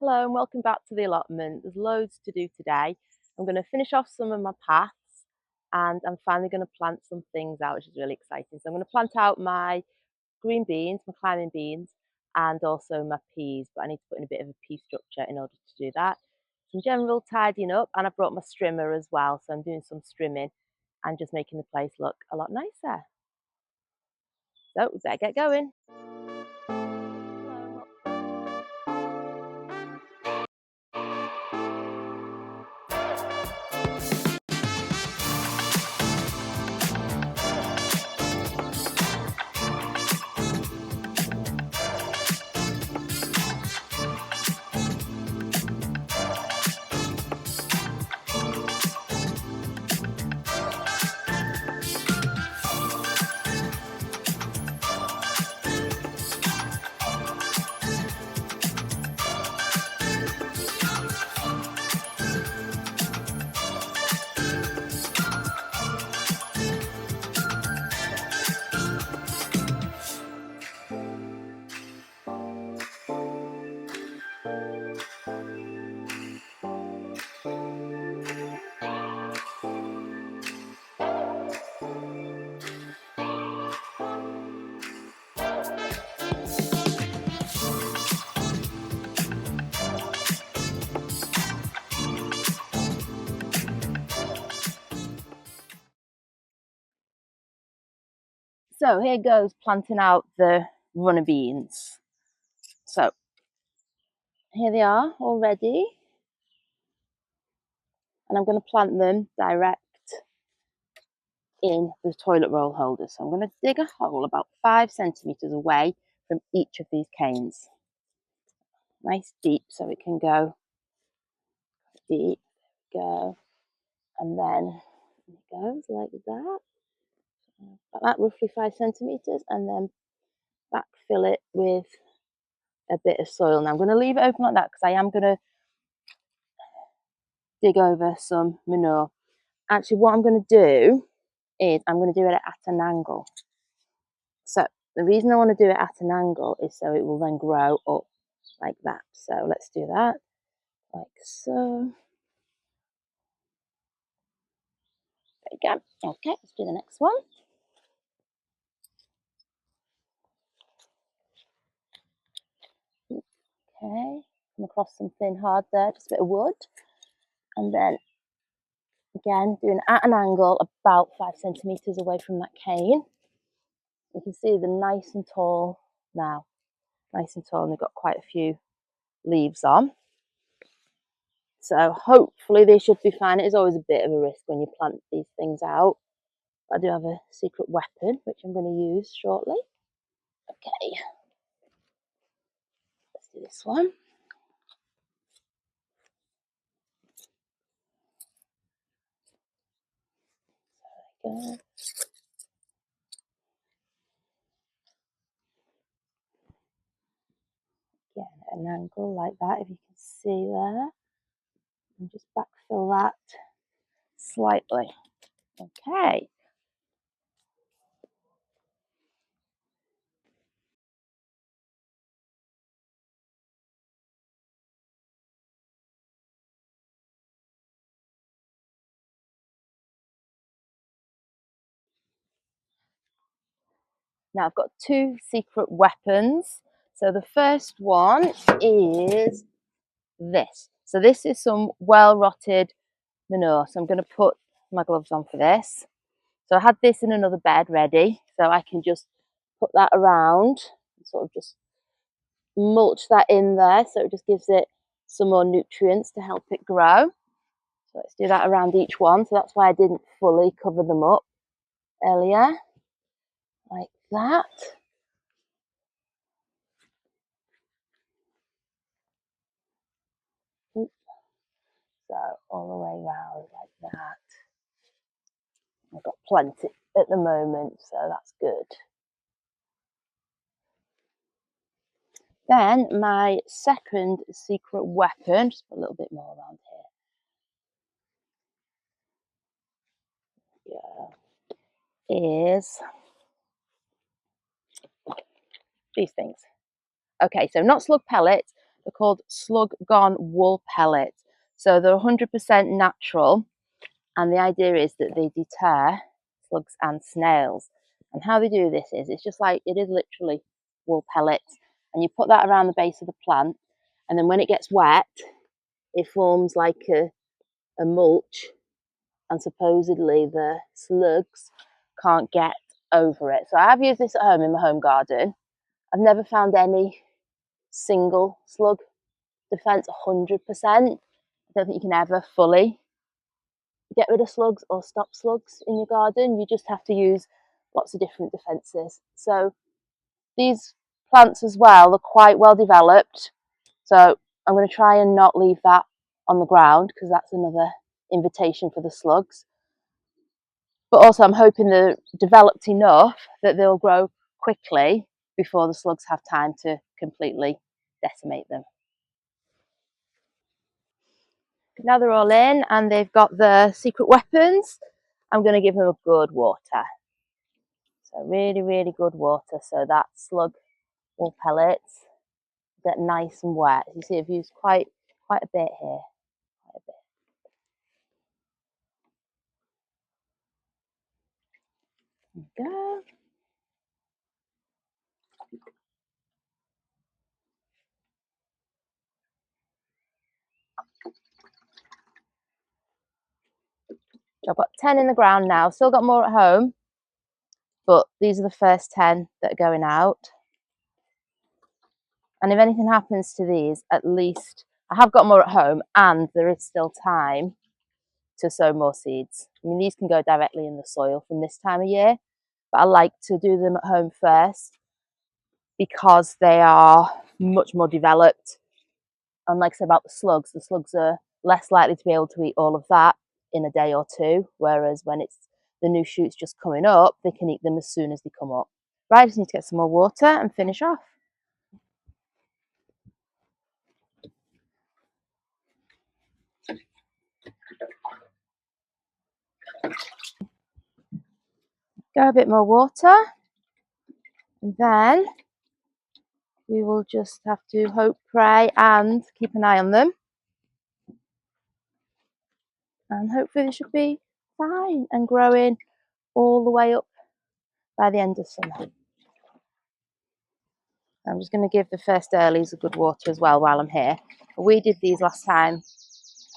Hello and welcome back to the allotment. There's loads to do today. I'm going to finish off some of my paths and I'm finally going to plant some things out, which is really exciting. So I'm going to plant out my green beans, my climbing beans, and also my peas, but I need to put in a bit of a pea structure in order to do that. Some general tidying up, and I brought my strimmer as well, so I'm doing some strimming and just making the place look a lot nicer. So we better get going. So here goes planting out the runner beans. So here they are already, and I'm going to plant them direct in the toilet roll holder. So I'm going to dig a hole about 5 centimetres away from each of these canes. Nice deep so it can go deep. Go, and then it goes like that. About that, roughly 5 centimetres, and then backfill it with a bit of soil. Now I'm going to leave it open like that because I am going to dig over some manure. Actually, what I'm going to do is I'm going to do it at an angle. So the reason I want to do it at an angle is so it will then grow up like that. So let's do that like so. There you go. Okay, let's do the next one. Okay, come across something hard there, just a bit of wood. And then again, doing it at an angle about 5 centimetres away from that cane. You can see they're nice and tall now. Nice and tall, and they've got quite a few leaves on. So hopefully they should be fine. It is always a bit of a risk when you plant these things out. But I do have a secret weapon, which I'm going to use shortly. Okay, let's do this one. So there we go. Again, at an angle like that, if you can see there. And just backfill that slightly. Okay. Now I've got 2 secret weapons. So the first one is this. So this is some well-rotted manure. So I'm going to put my gloves on for this. So I had this in another bed ready. So I can just put that around and sort of just mulch that in there. So it just gives it some more nutrients to help it grow. So let's do that around each one. So that's why I didn't fully cover them up earlier. Like that. So all the way around like that. I've got plenty at the moment, so that's good. Then my second secret weapon, just put a little bit more around here, is these things. Okay, so not slug pellets, They're called Slug Gone wool pellets. So they're 100% natural, and the idea is that they deter slugs and snails. And how they do this is, it's just like, it is literally wool pellets, and you put that around the base of the plant, and then when it gets wet, it forms like a mulch, and supposedly the slugs can't get over it. So I've used this at home in my home garden. I've never found any single slug defense 100%. I don't think you can ever fully get rid of slugs or stop slugs in your garden. You just have to use lots of different defenses. So these plants as well are quite well developed. So I'm going to try and not leave that on the ground, because that's another invitation for the slugs. But also I'm hoping they're developed enough that they'll grow quickly before the slugs have time to completely decimate them. Now they're all in and they've got the secret weapons, I'm going to give them a good water. So really, really good water, so that slug wool pellets get nice and wet. You see I've used quite a bit here. Quite a bit. There we go. I've got 10 in the ground now, still got more at home, but these are the first 10 that are going out. And if anything happens to these, at least I have got more at home, and there is still time to sow more seeds. I mean, these can go directly in the soil from this time of year, but I like to do them at home first because they are much more developed. And like I said about the slugs are less likely to be able to eat all of that in a day or two, whereas when it's the new shoots just coming up, they can eat them as soon as they come up. Right, I just need to get some more water and finish off. Go a bit more water, and then we will just have to hope, pray, and keep an eye on them. And hopefully they should be fine and growing all the way up by the end of summer. I'm just going to give the first earlies a good water as well while I'm here. We did these last time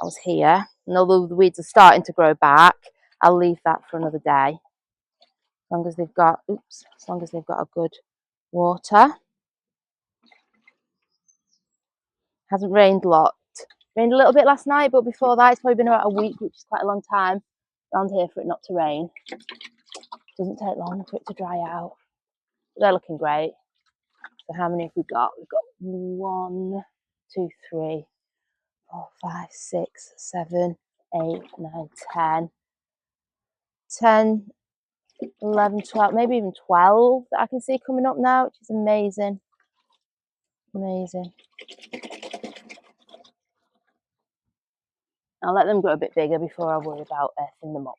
I was here, and although the weeds are starting to grow back, I'll leave that for another day. As long as they've got, as long as they've got a good water. Hasn't rained a lot. Rained a little bit last night, but before that it's probably been about a week, which is quite a long time around here for it not to rain. Doesn't take long for it to dry out. They're looking great. So how many have we got? We've got 1, 2, 3, 4, 5, 6, 7, 8, 9, 10. 10, 11, 12, maybe even 12 that I can see coming up now, which is amazing. Amazing. I'll let them grow a bit bigger before I worry about earthing them up.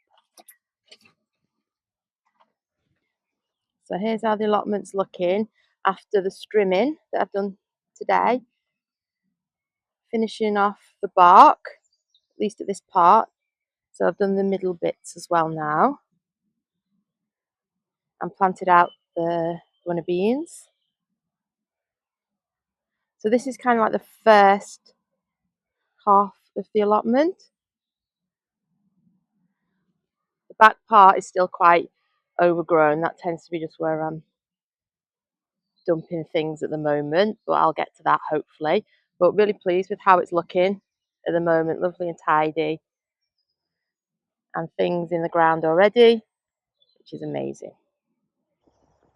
So here's how the allotment's looking after the strimming that I've done today. Finishing off the bark, at least at this part. So I've done the middle bits as well now. And planted out the runner beans. So this is kind of like the first half of the allotment. The back part is still quite overgrown. That tends to be just where I'm dumping things at the moment, but I'll get to that hopefully. But really pleased with how it's looking at the moment. Lovely and tidy, and things in the ground already, which is amazing.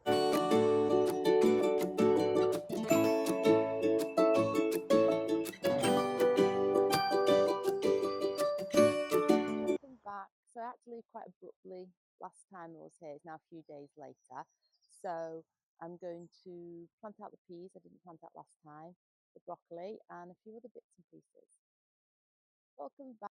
Welcome back. So I had to leave quite abruptly last time I was here. It's now a few days later. So I'm going to plant out the peas. I didn't plant out last time. The broccoli and a few other bits and pieces. Welcome back.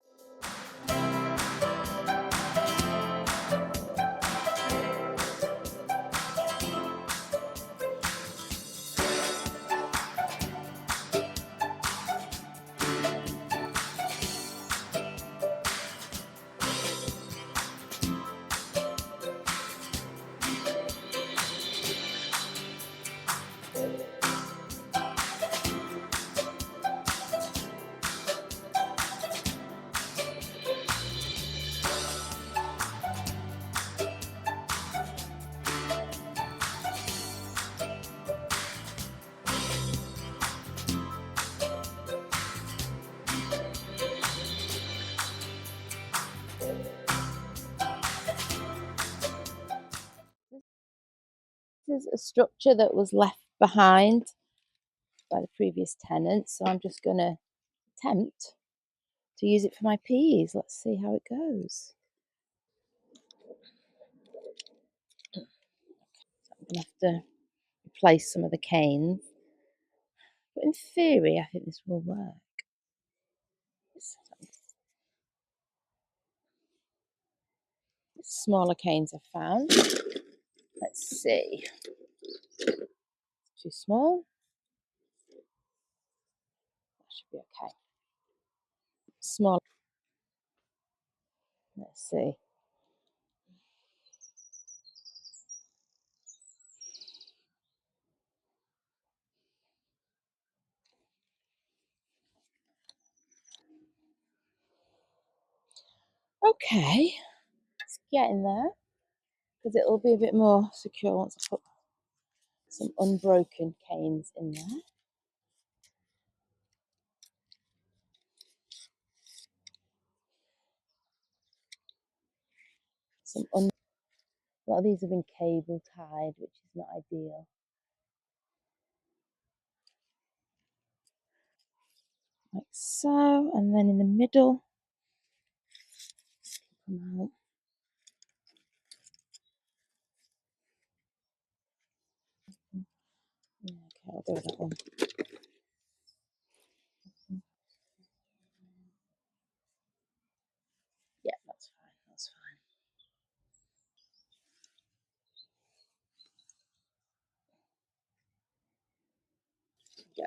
is a structure that was left behind by the previous tenants, so I'm just going to attempt to use it for my peas. Let's see how it goes. I'm going to have to replace some of the canes, but in theory I think this will work. Smaller canes I've found. Let's see. Too small. That should be okay. Small. Let's see. Okay, it's getting there because it'll be a bit more secure once I put some unbroken canes in there. A lot of these have been cable tied, which is not ideal. Like so, and then in the middle, come out. Yeah, okay, I'll go with that one. Yeah, that's fine. That's fine. Yeah.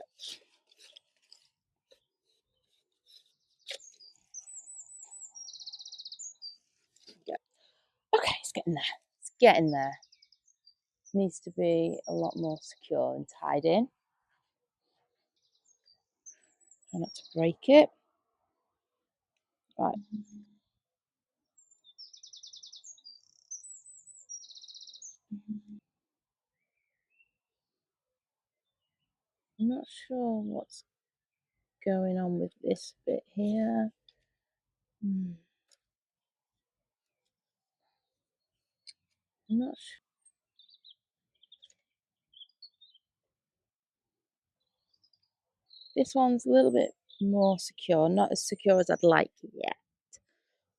Yeah. Okay, it's getting there. It's getting there. It needs to be a lot more secure and tied in. Try not to break it. Right. I'm not sure what's going on with this bit here. I'm not sure. This one's a little bit more secure, not as secure as I'd like yet.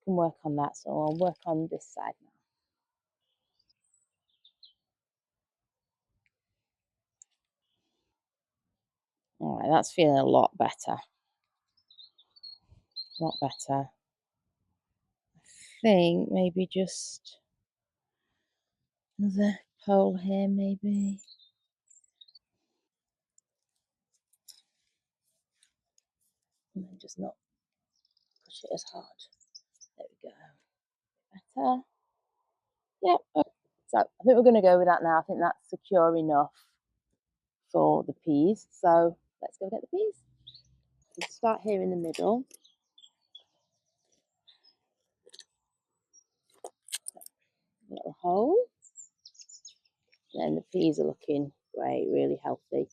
Can work on that, so I'll work on this side now. All right, that's feeling a lot better. A lot better. I think maybe just another pole here, maybe. And then just not push it as hard. There we go. Better. Yep. Yeah. So I think we're going to go with that now. I think that's secure enough for the peas. So let's go get the peas. We'll start here in the middle. Little hole. And the peas are looking great, really healthy.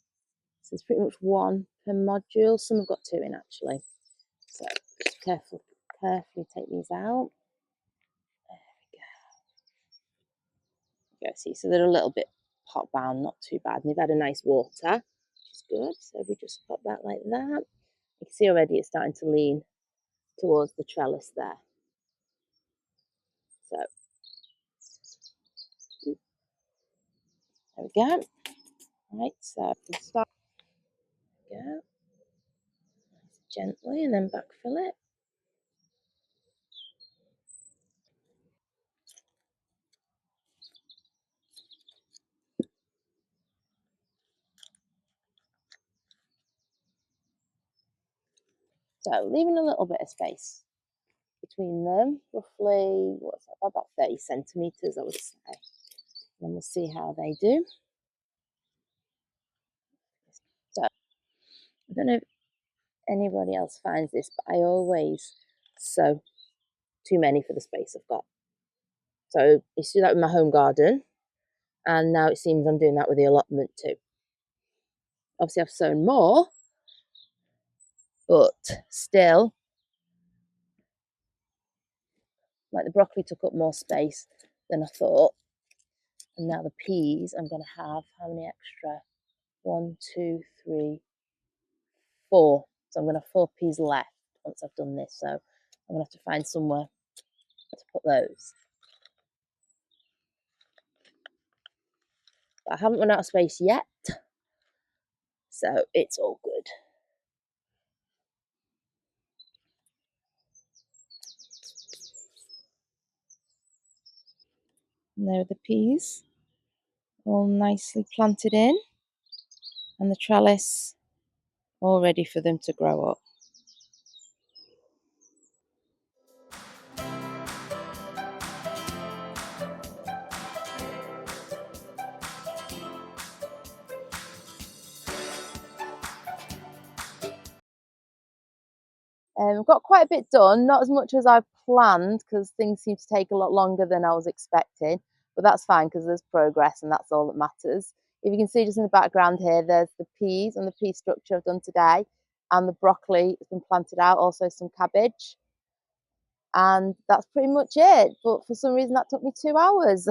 So there's pretty much one per module. Some have got two in actually. So just carefully take these out. There we go. Go see, so they're a little bit pot bound, not too bad. And they've had a nice water, which is good. So we just pop that like that. You can see already it's starting to lean towards the trellis there. So there we go. Right, so we'll start. Go gently and then backfill it. So leaving a little bit of space between them, roughly, what's that, about 30 centimetres, I would say. And we'll see how they do. So I don't know if anybody else finds this, but I always sow too many for the space I've got. So I used to do that with my home garden, and now it seems I'm doing that with the allotment too. Obviously, I've sown more, but still, like the broccoli took up more space than I thought. And now the peas, I'm going to have how many extra? 1, 2, 3, 4. So I'm going to have 4 peas left once I've done this. So I'm going to have to find somewhere to put those. But I haven't run out of space yet, so it's all good. And there are the peas, all nicely planted in, and the trellis all ready for them to grow up. I've got quite a bit done, not as much as I planned because things seem to take a lot longer than I was expecting, but that's fine because there's progress and that's all that matters. If you can see just in the background here, there's the peas and the pea structure I've done today, and the broccoli has been planted out, also some cabbage, and that's pretty much it. But for some reason that took me 2 hours.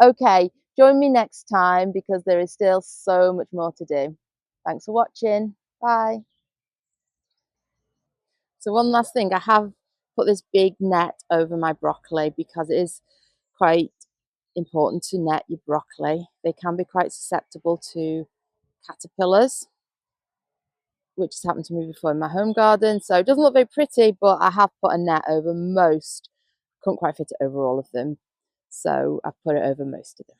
Okay, join me next time because there is still so much more to do. Thanks for watching. Bye. So one last thing, I have put this big net over my broccoli because it is quite important to net your broccoli. They can be quite susceptible to caterpillars, which has happened to me before in my home garden. So it doesn't look very pretty, but I have put a net over most. Couldn't quite fit it over all of them. So I've put it over most of them.